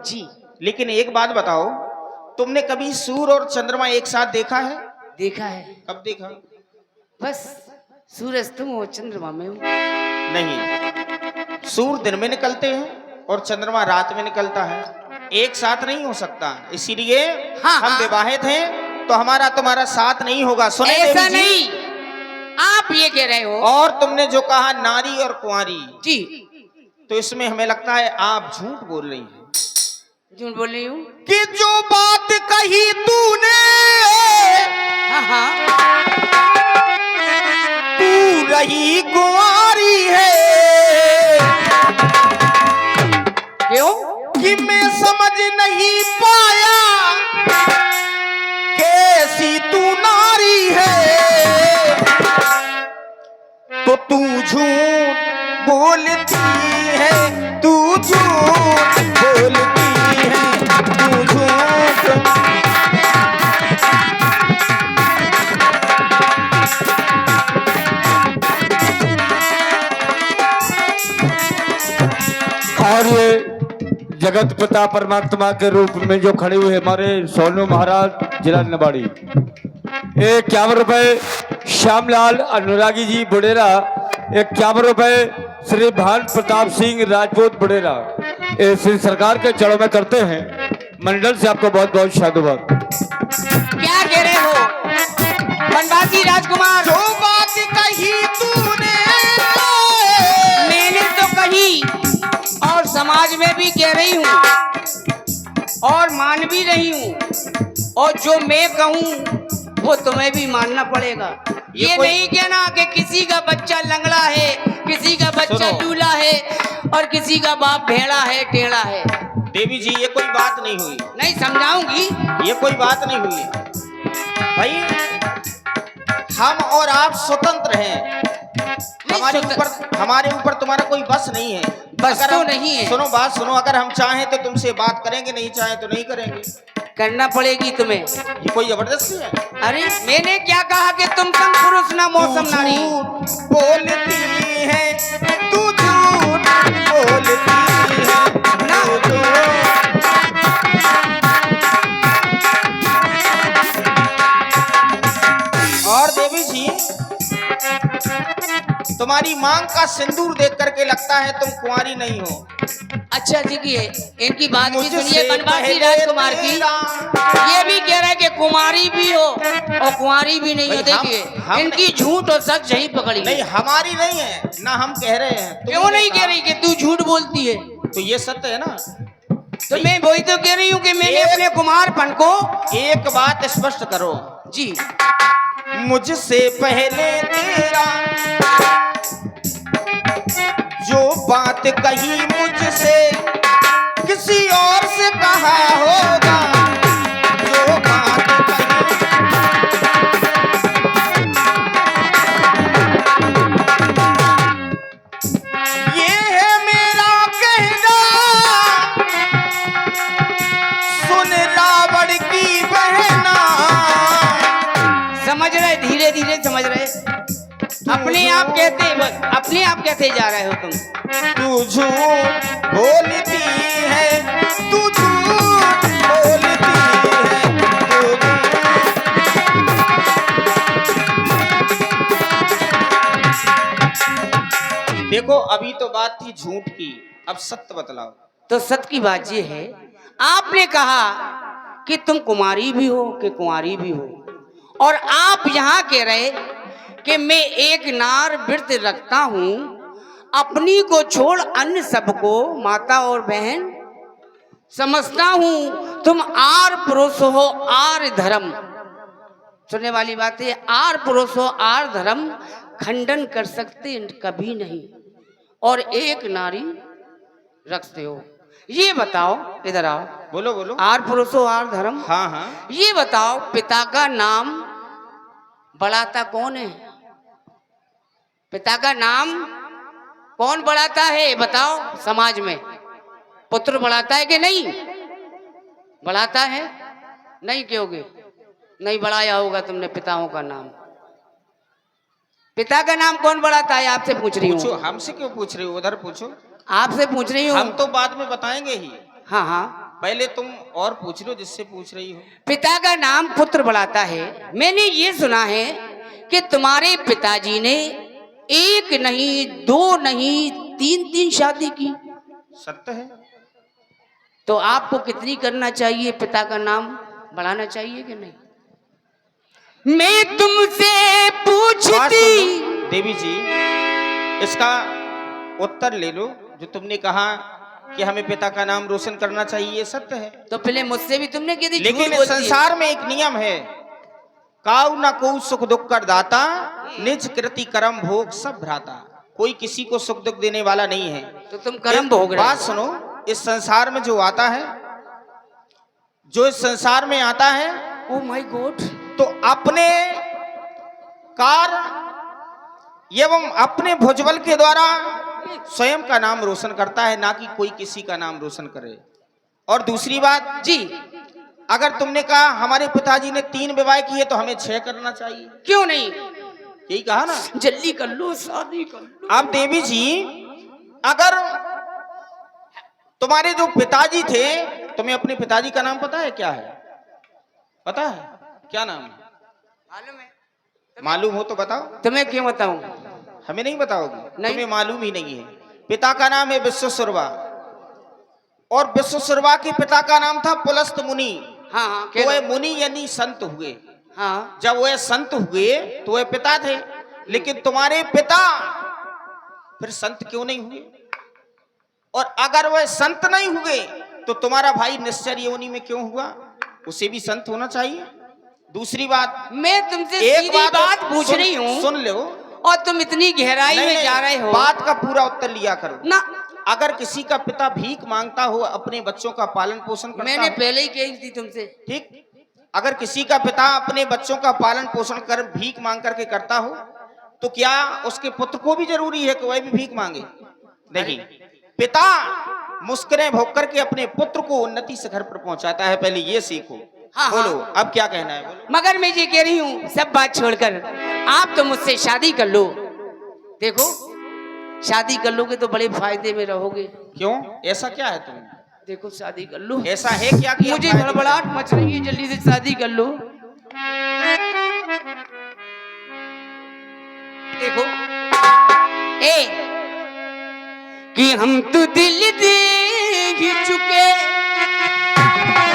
जी। लेकिन एक बात बताओ, तुमने कभी सूर्य और चंद्रमा एक साथ देखा है? देखा है। कब देखा? बस सूरज तुम हो, चंद्रमा में हूँ। नहीं, सूर्य दिन में निकलते हैं और चंद्रमा रात में निकलता है, एक साथ नहीं हो सकता। इसीलिए हाँ, हम हाँ। विवाहित हैं तो हमारा तुम्हारा साथ नहीं होगा। सुने ऐसा देवी जी? नहीं, आप ये कह रहे हो। और तुमने जो कहा नारी और कुंवारी, जी। तो इसमें हमें लगता है आप झूठ बोल रही हैं। झूठ बोल रही हूँ? कि जो बात कही तूने, हाँ हाँ, तू रही कुंवारी है। क्यों? कि मैं समझ नहीं पाया कैसी तू नारी है। तो तू झूठ बोलती है, तू झूठ बोलती है, तू झूठ। और ये जगत पिता परमात्मा के रूप में जो खड़े हुए हमारे सोनू महाराज जिला नवाड़ी, 51 रुपए श्यामलाल अनुरागी जी बुडेरा, 51 रुपए श्री भान प्रताप सिंह राजपूत बुडेरा, ये श्री सरकार के चरणों में करते हैं। मंडल से आपको बहुत बहुत साधुवाद। क्या कह रहे हो बनवासी राजकुमार? जो बात कही तूने, मैंने तो कही और समाज में भी कह रही हूँ और मान भी रही हूँ, और जो मैं कहूँ वो तुम्हें भी मानना पड़ेगा। ये नहीं कहना कि किसी का बच्चा लंगड़ा है, किसी का बच्चा लूला है और किसी का बाप भेड़ा है, टेढ़ा है। देवी जी ये कोई बात नहीं हुई। नहीं समझाऊंगी, ये कोई बात नहीं हुई भाई। हम और आप स्वतंत्र हैं, हमारे ऊपर तुम्हारा कोई बस नहीं है। बस अगर तो हम, नहीं है। सुनो बात सुनो, अगर हम चाहें तो तुमसे बात करेंगे, नहीं चाहें तो नहीं करेंगे। करना पड़ेगी तुम्हें। ये कोई जबरदस्ती है? अरे मैंने क्या कहा कि तुम संग पुरुष ना मौसम नारी। झूठ बोलती है, तू झूठ बोलती है, ना। तू झूठ। और देवी जी, तुम्हारी मांग का सिंदूर देख करके लगता है तुम कुंवारी नहीं हो। अच्छा जी की है, इनकी बात भी मुझसे सुनिए बनवासी पहले राजकुमार की। तेरा। ये भी कह रहा है कि कुमारी भी हो और कुंवारी भी नहीं हो। भाई, देखिए हम इनकी झूठ और सच यही पकड़ी। नहीं, हमारी नहीं है ना, हम कह रहे हैं। क्यों नहीं कह रही कि तू झूठ बोलती है? तो ये सत्य है ना। तो मैं वही तो कह रही हूँ कि मैंने अपने कुमारपन को। एक बात स्पष्ट करो जी। मुझसे पहले तेरा जो बात कही मुझसे किसी और से कहा होगा। जो बात कही ये है मेरा कहना, सुन रावण की बहना। समझ रहे, धीरे धीरे समझ रहे। अपने आप कहते जा रहे हो तुम। तू झूठ बोलती है, तू झूठ बोलती है, तू झूठ। देखो अभी तो बात थी झूठ की, अब सत्य बतलाओ। तो सत्य की बात ये है, आपने कहा कि तुम कुमारी भी हो कि कुंवारी भी हो, और आप यहाँ कह रहे कि मैं एक नार व्रत रखता हूँ, अपनी को छोड़ अन्य सबको माता और बहन समझता हूँ। तुम आर पुरुष हो आर धर्म। सुनने वाली बात है, आर पुरुष हो आर धर्म खंडन कर सकते कभी नहीं, और एक नारी रखते हो। ये बताओ, इधर आओ। बोलो बोलो। आर पुरुष हो आर धर्म। हाँ हाँ। ये बताओ पिता का नाम बढ़ाता कौन है? पिता का नाम कौन बढ़ाता है बताओ समाज में? पुत्र बढ़ाता है कि नहीं बढ़ाता है? नहीं कहोगे? नहीं बढ़ाया होगा तुमने पिताओं का नाम। पिता का नाम कौन बढ़ाता है? आपसे पूछ रही पूछो। हूँ। हमसे क्यों पूछ रही हो? उधर पूछो। आपसे पूछ रही हूँ। हम तो बाद में बताएंगे ही। हाँ हाँ, पहले तुम और पूछ लो जिससे पूछ रही हो। पिता का नाम पुत्र बढ़ाता है। मैंने ये सुना है कि तुम्हारे पिताजी ने एक नहीं, दो नहीं, तीन तीन शादी की। सत्य है। तो आपको कितनी करना चाहिए? पिता का नाम बढ़ाना चाहिए कि नहीं? मैं तुमसे बात पूछती। सुन लो, देवी जी इसका उत्तर ले लो। जो तुमने कहा कि हमें पिता का नाम रोशन करना चाहिए, ये सत्य है। तो पहले मुझसे भी तुमने कह दी, लेकिन इस संसार में एक नियम है, काऊ न को सुख दुख कर दाता, निज कृति कर्म भोग सब भ्राता। कोई किसी को सुख दुख देने वाला नहीं है। तो तुम कर्म भोग रहे हो। बात सुनो, इस संसार में जो आता है, जो इस संसार में आता है, ओ माय गॉड, तो अपने कार्य एवं अपने भुजबल के द्वारा स्वयं का नाम रोशन करता है, ना कि कोई किसी का नाम रोशन करे। और दूसरी बात जी, अगर तुमने कहा हमारे पिताजी ने 3 विवाह किए तो हमें 6 करना चाहिए, क्यों नहीं? यही कहा ना। जल्दी कर लो, शादी कर लो। अब देवी जी, अगर तुम्हारे जो पिताजी थे, तुम्हें अपने पिताजी का नाम पता है क्या है? पता है क्या नाम है? मालूम है? मालूम हो तो बताओ। तुम्हें क्यों बताऊं? हमें नहीं बताओगी? नहीं। तुम्हें मालूम ही नहीं है। पिता का नाम है विश्वशर्मा, और विश्वशर्मा के पिता का नाम था पुलस्त मुनि। हाँ हाँ, तो वह मुनि यानी संत हुए। हाँ, जब वह संत हुए तो वह पिता थे, लेकिन तुम्हारे पिता फिर संत क्यों नहीं हुए? और अगर वह संत नहीं हुए तो तुम्हारा भाई निश्चर योनि में क्यों हुआ? उसे भी संत होना चाहिए। दूसरी बात, मैं तुमसे एक सीधी बात पूछ सुन- रही हूँ सुन लो। और तुम इतनी गहराई नहीं, में नहीं, जा रहे हो। बात का पूरा उत्तर लिया करो ना, अगर किसी का पिता भीख मांगता हो, अपने बच्चों का पालन पोषण करता मैंने हो, पहले ही कही थी तुमसे। ठीक, अगर किसी का पिता अपने बच्चों का पालन पोषण कर भीख मांग करके करता हो, तो क्या उसके पुत्र को भी जरूरी है कि वह भी भीख मांगे? नहीं, पिता मुस्कुराए भोग करके अपने पुत्र को उन्नति शिखर पर पहुंचाता है। पहले ये सीखो। हाँ, बोलो हाँ। अब क्या कहना है, बोलो। मगर मैं ये कह रही हूँ, सब बात छोड़कर आप तो मुझसे शादी कर लो। देखो, शादी कर लोगे तो बड़े फायदे में रहोगे। क्यों, ऐसा क्या है तुम? देखो, शादी कर लो। ऐसा है क्या कि मुझे फायदे में भड़बड़ाहट मच रही है, जल्दी से शादी कर लो। देखो, ए कि हम तो दिल दे